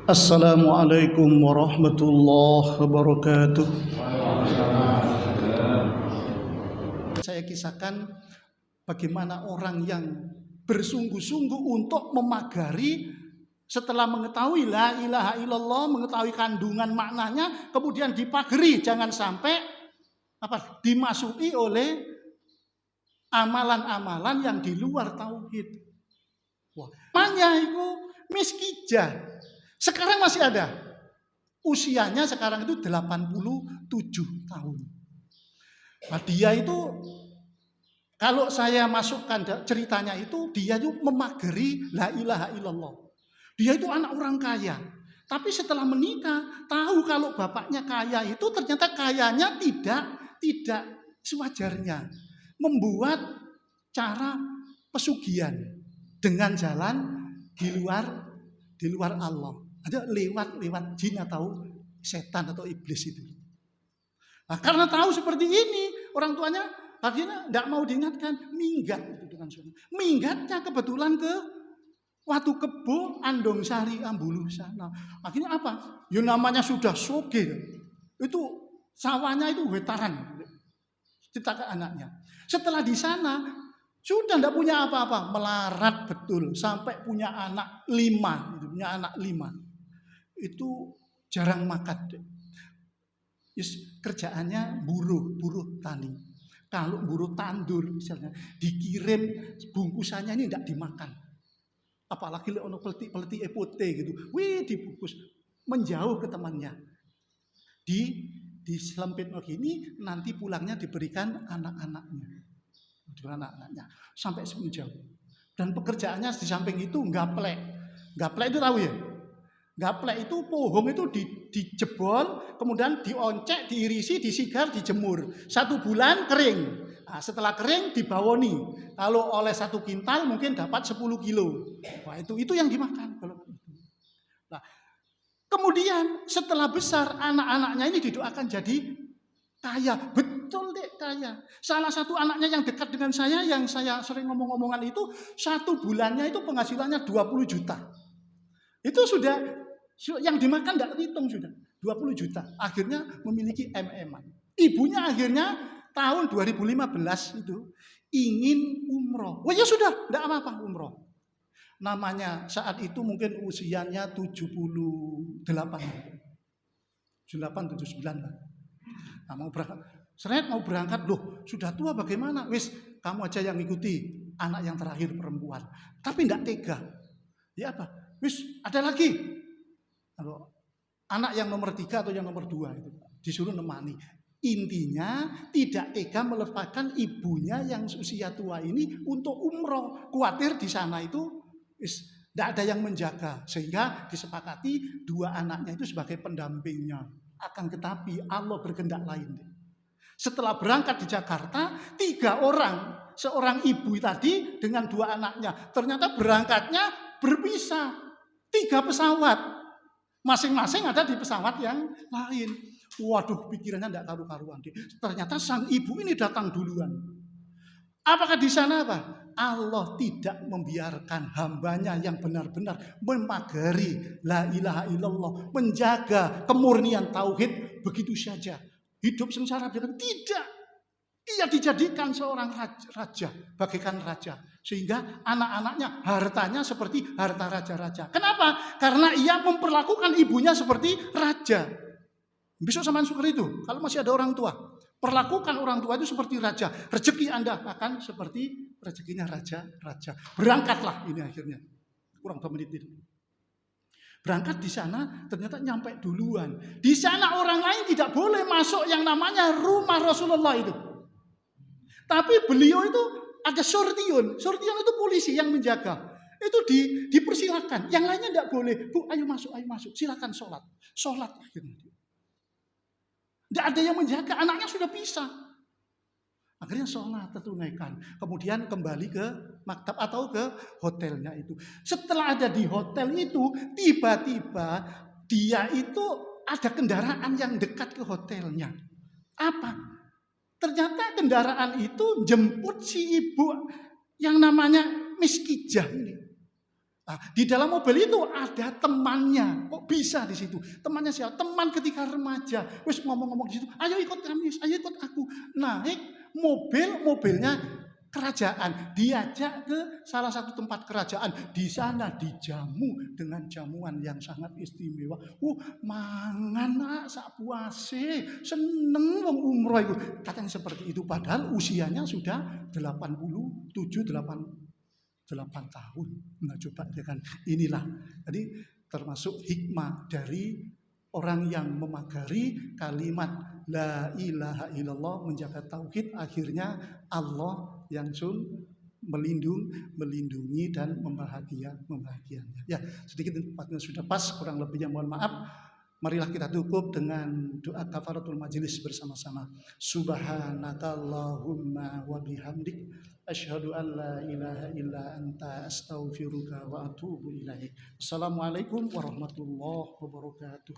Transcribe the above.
Assalamualaikum warahmatullahi wabarakatuh. Saya kisahkan bagaimana orang yang bersungguh-sungguh untuk memagari setelah mengetahui la ilaha illallah, mengetahui kandungan maknanya, kemudian dipagari jangan sampai dimasuki oleh amalan-amalan yang di luar tauhid. Wah, namanya itu miskijah. Sekarang masih ada. Usianya sekarang itu 87 tahun. Nah, dia itu kalau saya masukkan ceritanya itu, dia itu memagari la ilaha illallah. Dia itu anak orang kaya. Tapi setelah menikah, tahu kalau bapaknya kaya itu ternyata kayanya tidak sewajarnya. Membuat cara pesugihan dengan jalan di luar Allah. Ada lewat jin atau setan atau iblis itu. Nah, karena tahu seperti ini, orang tuanya akhirnya tidak mau diingatkan, minggat itu dengan suami. Minggatnya kebetulan ke Watu Kebo, Andong Sari, Ambulu sana. Akhirnya apa? Ya namanya sudah soge. Itu sawahnya itu hektaran. Cerita ke anaknya. Setelah di sana sudah tidak punya apa-apa, melarat betul sampai punya anak 5, punya anak 5. Itu jarang makan. Kerjaannya buruh tani. Kalau buruh tandur misalnya dikirim bungkusannya ini tidak dimakan. Apalagi ono peleti epote gitu. Wih, dibungkus menjauh ke temannya. Di selempit begini nanti pulangnya diberikan anak-anaknya. Sampai menjauh. Dan pekerjaannya di samping itu gaplek. Gaplek itu tahu ya? Gaplek itu pohon itu dijebol, kemudian dioncek, diirisi, disigar, dijemur. 1 bulan kering. Nah, setelah kering dibawoni. Kalau oleh 1 kintal mungkin dapat 10 kilo. Wah, itu yang dimakan. Nah, kemudian setelah besar anak-anaknya ini didoakan jadi kaya. Betul deh, kaya. Salah satu anaknya yang dekat dengan saya, yang saya sering ngomong-ngomongan itu, 1 bulannya itu penghasilannya 20 juta. Itu sudah yang dimakan tidak hitung sudah 20 juta. Akhirnya memiliki MM-an. Ibunya akhirnya tahun 2015 itu ingin umroh. Wah, ya sudah, tidak apa-apa umroh. Namanya saat itu mungkin usianya 78, 79 lah. Nah, mau berangkat, loh sudah tua bagaimana? Wis, kamu aja yang ikuti, anak yang terakhir perempuan. Tapi tidak tega. Ya apa? Wis, ada lagi. Kalau anak yang nomor 3 atau yang nomor 2 itu disuruh nemani. Intinya tidak tega melepaskan ibunya yang usia tua ini untuk umroh. Khawatir di sana itu tidak ada yang menjaga. Sehingga disepakati 2 anaknya itu sebagai pendampingnya. Akan tetapi Allah berkehendak lain. Setelah berangkat di Jakarta, 3 orang. Seorang ibu tadi dengan 2 anaknya. Ternyata berangkatnya berpisah. 3 pesawat. Masing-masing ada di pesawat yang lain. Waduh, pikirannya tidak karu-karuan. Ternyata sang ibu ini datang duluan. Apakah di sana apa? Allah tidak membiarkan hambanya yang benar-benar memagari la ilaha illallah, menjaga kemurnian tauhid begitu saja. Hidup sengsara tidak. Ia dijadikan seorang raja, bagaikan raja. Sehingga anak-anaknya hartanya seperti harta raja-raja. Kenapa? Karena ia memperlakukan ibunya seperti raja. Besok sama seperti itu. Kalau masih ada orang tua, perlakukan orang tua itu seperti raja. Rezeki Anda akan seperti rezekinya raja-raja. Berangkatlah ini akhirnya. Kurang 2 menit itu. Berangkat di sana ternyata nyampe duluan. Di sana orang lain tidak boleh masuk yang namanya rumah Rasulullah itu. Tapi beliau itu ada sortion. Sortion itu polisi yang menjaga. Itu dipersilakan. Yang lainnya tidak boleh. Bu, ayo masuk. Silakan sholat. Sholat akhirnya. Tidak ada yang menjaga. Anaknya sudah pisah. Akhirnya sholat tertunaikan. Kemudian kembali ke maktab atau ke hotelnya itu. Setelah ada di hotel itu, tiba-tiba dia itu ada kendaraan yang dekat ke hotelnya. Apa? Ternyata kendaraan itu jemput si ibu yang namanya miskijah ini. Di dalam mobil itu ada temannya. Kok bisa di situ? Temannya siapa? Teman ketika remaja. Wis ngomong-ngomong di situ, ayo ikut kami, ayo ikut aku. Naik mobilnya kerajaan. Diajak ke salah satu tempat kerajaan. Di sana dijamu dengan jamuan yang sangat istimewa. Mangan sak puase. Seneng wong umroh itu. Katanya seperti itu. Padahal usianya sudah 8 tahun. Nah coba kan inilah. Jadi termasuk hikmah dari orang yang memagari kalimat la ilaha illallah, menjaga tauhid, akhirnya Allah yang melindungi dan membahagiakannya. Ya, sedikit tempatnya sudah pas, kurang lebihnya mohon maaf. Marilah kita tutup dengan doa kafaratul majelis bersama-sama. Subhanakallahumma wa bihamdik asyhadu an la ilaha illa anta astaghfiruka wa atubu ilaik. Assalamualaikum warahmatullahi wabarakatuh.